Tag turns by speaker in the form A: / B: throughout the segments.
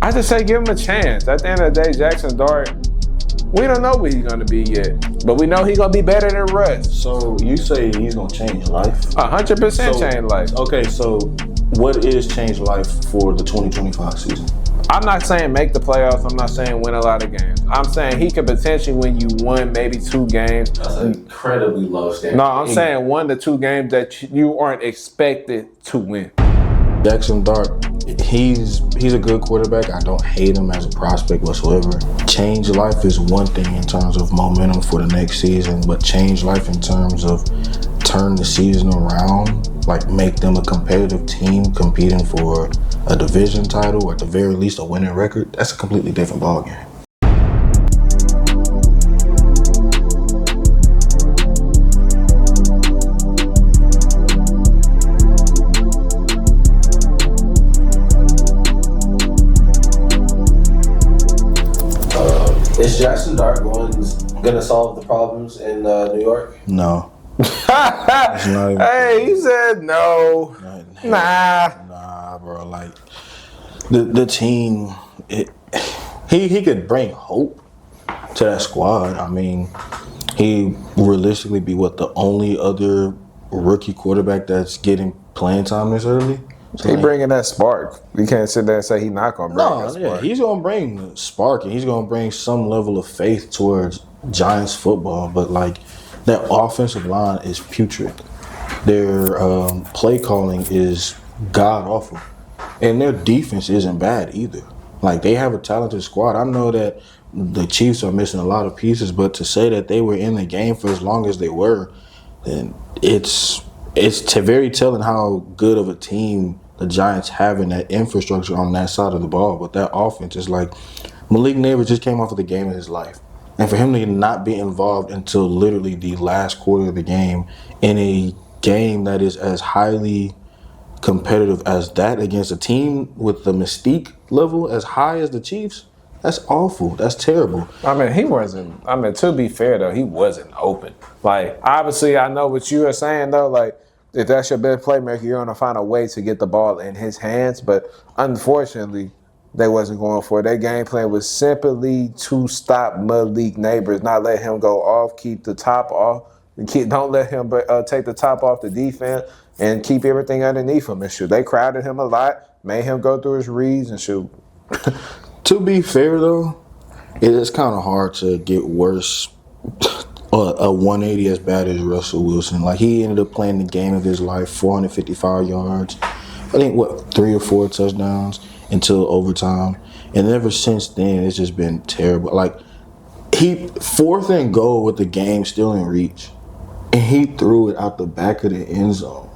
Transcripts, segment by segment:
A: I just say give him a chance. At the end of the day, Jaxson Dart, we don't know what he's going to be yet. But we know he's going to be better than Russ.
B: So you say he's going to change life?
A: 100% change life.
B: Okay, so what is change life for the 2025 season?
A: I'm not saying make the playoffs. I'm not saying win a lot of games. I'm saying he could potentially win you 1, maybe 2 games.
C: That's an incredibly low standard.
A: No, I'm saying 1 to 2 games that you aren't expected to win.
B: Jaxson Dart, he's a good quarterback. I don't hate him as a prospect whatsoever. Change life is one thing in terms of momentum for the next season, but change life in terms of turn the season around, like make them a competitive team competing for a division title or at the very least a winning record, that's a completely different ballgame.
C: Is Jaxson Dart going to solve the problems in New York?
B: No.
A: Hey, he said no.
B: Nah, bro. Like the team, he could bring hope to that squad. I mean, he realistically be the only other rookie quarterback that's getting playing time this early.
A: So he bringing that spark. We can't sit there and say he's not going to bring that spark.
B: Yeah, he's going to bring the spark, and he's going to bring some level of faith towards Giants football. But, like, that offensive line is putrid. Their play calling is god-awful. And their defense isn't bad either. Like, they have a talented squad. I know that the Chiefs are missing a lot of pieces, but to say that they were in the game for as long as they were, then it's very telling how good of a team the Giants have in that infrastructure on that side of the ball. But that offense is like, Malik Neighbors just came off of the game of his life. And for him to not be involved until literally the last quarter of the game in a game that is as highly competitive as that against a team with the mystique level as high as the Chiefs, that's awful. That's terrible.
A: I mean, to be fair, though, he wasn't open. Like, obviously, I know what you are saying, though. Like, if that's your best playmaker, you're going to find a way to get the ball in his hands. But unfortunately, they wasn't going for it. Their game plan was simply to stop Malik Neighbors, not let him go off, keep the top off. Don't let him take the top off the defense and keep everything underneath him and shoot. They crowded him a lot, made him go through his reads and shoot.
B: To be fair, though, it is kind of hard to get worse a 180 as bad as Russell Wilson. Like, he ended up playing the game of his life, 455 yards. I think, 3 or 4 touchdowns until overtime. And ever since then, it's just been terrible. Like, he 4th and goal with the game still in reach. And he threw it out the back of the end zone.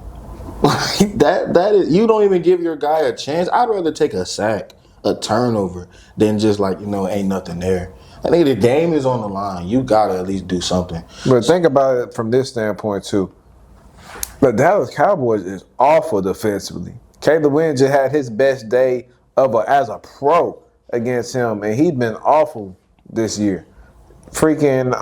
B: Like, that is, you don't even give your guy a chance. I'd rather take a sack, a turnover, than just ain't nothing there. I think the game is on the line. You gotta at least do something.
A: But think about it from this standpoint too. The Dallas Cowboys is awful defensively. Caleb Williams just had his best day as a pro against him, and he'd been awful this year. Freaking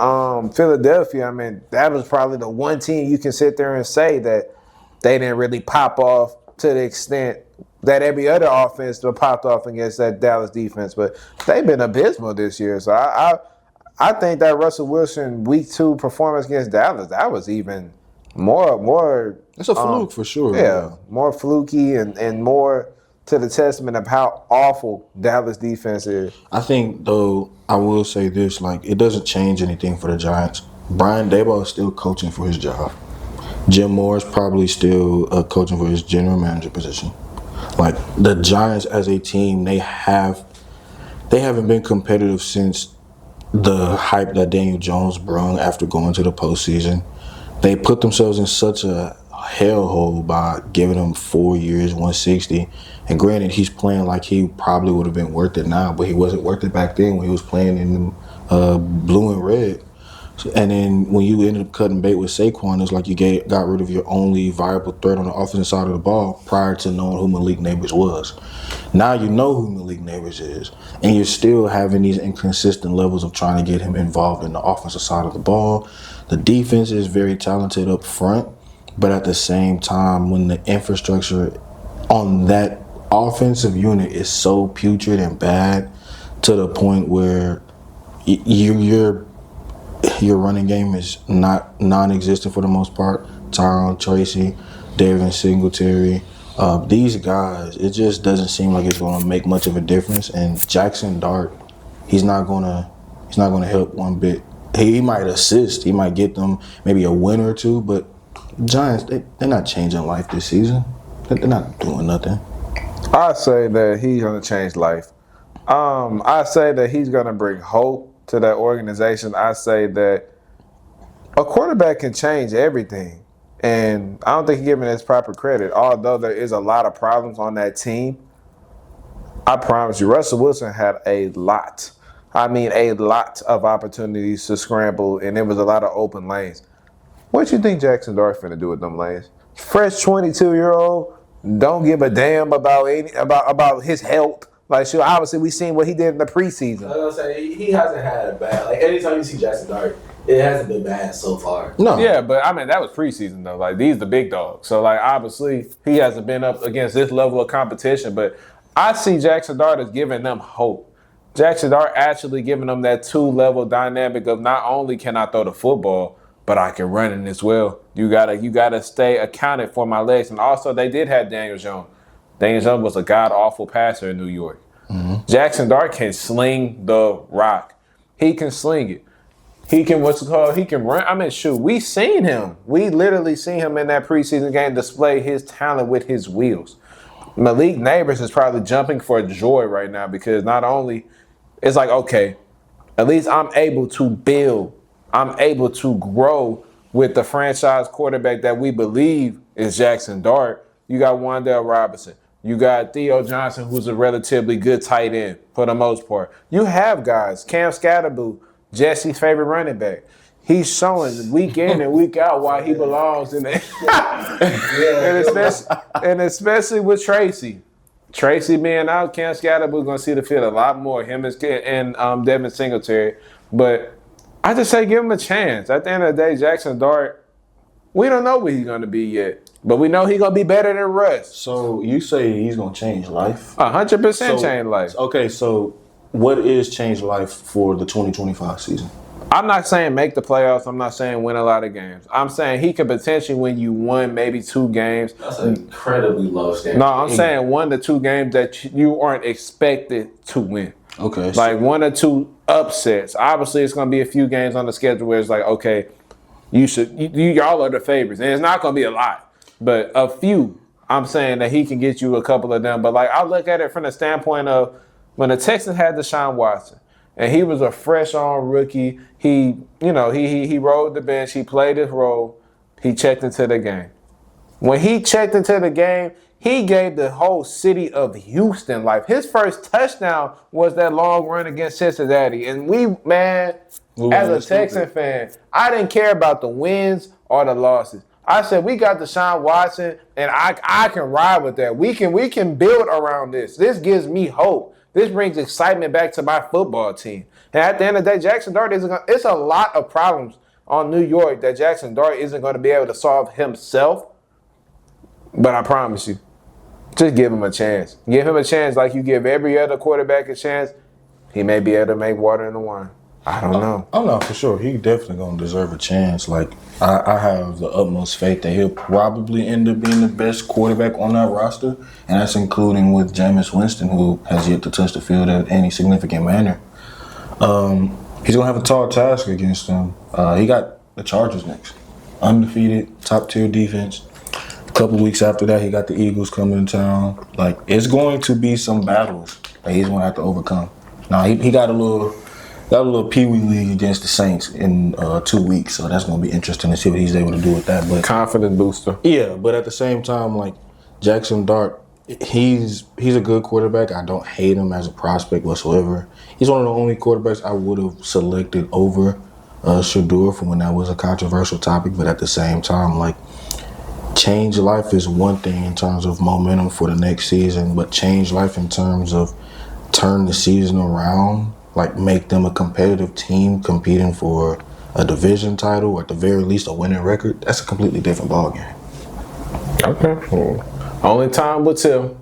A: Philadelphia, I mean, that was probably the one team you can sit there and say that they didn't really pop off to the extent that every other offense popped off against that Dallas defense. But they've been abysmal this year. So I think that Russell Wilson Week 2 performance against Dallas, that was even more.
B: It's a fluke for sure.
A: Yeah, more fluky and more to the testament of how awful Dallas defense is.
B: I think, though, I will say this, it doesn't change anything for the Giants. Brian Daboll is still coaching for his job. Jim Moore is probably still coaching for his general manager position. Like, the Giants as a team, they haven't been competitive since the hype that Daniel Jones brung after going to the postseason. They put themselves in such a hellhole by giving him 4 years, 160. And granted, he's playing like he probably would have been worth it now, but he wasn't worth it back then when he was playing in blue and red. And then when you ended up cutting bait with Saquon, it's like you got rid of your only viable threat on the offensive side of the ball prior to knowing who Malik Neighbors was. Now you know who Malik Neighbors is, and you're still having these inconsistent levels of trying to get him involved in the offensive side of the ball. The defense is very talented up front, but at the same time, when the infrastructure on that offensive unit is so putrid and bad to the point where your running game is not non-existent for the most part. Tyrone Tracy, Devin Singletary, these guys, it just doesn't seem like it's going to make much of a difference. And Jaxson Dart, he's not going to help one bit. He might assist, he might get them maybe a win or two, but Giants, they're not changing life this season. They're not doing nothing.
A: I say that he's going to change life. I say that he's going to bring hope to that organization. I say that a quarterback can change everything. And I don't think he's giving his proper credit. Although there is a lot of problems on that team, I promise you, Russell Wilson had a lot of opportunities to scramble, and there was a lot of open lanes. What you think Jaxson Dart finna do with them lanes? Fresh 22-year-old, don't give a damn about his health. Like, sure, obviously we seen what he did in the preseason.
C: I was gonna say he hasn't had a bad. Like anytime you see Jaxson Dart, it hasn't been bad so far.
B: No.
A: Yeah, but I mean that was preseason though. Like these the big dogs. So like obviously he hasn't been up against this level of competition. But I see Jaxson Dart as giving them hope. Jaxson Dart actually giving them that 2-level dynamic of not only can I throw the football, but I can run it as well. You gotta stay accounted for my legs. And also they did have Daniel Jones. Daniel Jones was a god-awful passer in New York. Mm-hmm. Jaxson Dart can sling the rock. He can sling it. He can, he can run. I mean, shoot, we seen him. We literally seen him in that preseason game display his talent with his wheels. Malik Neighbors is probably jumping for joy right now because not only, it's like, okay, at least I'm able to build. I'm able to grow with the franchise quarterback that we believe is Jaxson Dart. You got Wan'Dale Robinson. You got Theo Johnson, who's a relatively good tight end for the most part. You have guys, Cam Scatterboo, Jesse's favorite running back. He's showing week in and week out why he belongs in there. and especially with Tracy. Tracy being out, Cam Scatterboo going to see the field a lot more, him and Devin Singletary. But I just say give him a chance. At the end of the day, Jaxson Dart, we don't know what he's going to be yet. But we know he's going to be better than Russ.
B: So you say he's going to change life?
A: 100% change life.
B: Okay, so what is change life for the 2025 season?
A: I'm not saying make the playoffs. I'm not saying win a lot of games. I'm saying he could potentially win you 1, maybe 2 games.
C: That's an incredibly low standard.
A: No, I'm saying 1 to 2 games that you aren't expected to win.
B: Okay.
A: Like 1 or 2 upsets. Obviously, it's going to be a few games on the schedule where it's like, okay, y'all are the favorites. And it's not going to be a lot. But a few, I'm saying that he can get you a couple of them. But like I look at it from the standpoint of when the Texans had Deshaun Watson, and he was a fresh-on rookie. He rode the bench. He played his role. He checked into the game. When he checked into the game, he gave the whole city of Houston life. His first touchdown was that long run against Cincinnati. And as a Texan fan, I didn't care about the wins or the losses. I said, we got Deshaun Watson, and I can ride with that. We can build around this. This gives me hope. This brings excitement back to my football team. And at the end of the day, Jaxson Dart it's a lot of problems on New York that Jaxson Dart isn't going to be able to solve himself. But I promise you, just give him a chance. Give him a chance like you give every other quarterback a chance. He may be able to make water in the wine. I don't know.
B: Oh, no, for sure. He definitely going to deserve a chance. Like, I have the utmost faith that he'll probably end up being the best quarterback on that roster, and that's including with Jameis Winston, who has yet to touch the field in any significant manner. He's going to have a tall task against them. He got the Chargers next. Undefeated, top-tier defense. A couple weeks after that, he got the Eagles coming to town. Like, it's going to be some battles that he's going to have to overcome. Now, he got a little Pee-wee league against the Saints in 2 weeks, so that's going to be interesting to see what he's able to do with that. But
A: confidence booster.
B: Yeah, but at the same time, like Jaxson Dart, he's a good quarterback. I don't hate him as a prospect whatsoever. He's one of the only quarterbacks I would have selected over Shedeur for when that was a controversial topic. But at the same time, like, change life is one thing in terms of momentum for the next season, but change life in terms of turn the season around, like make them a competitive team competing for a division title or at the very least a winning record, that's a completely different ballgame.
A: Okay. Well, only time will tell.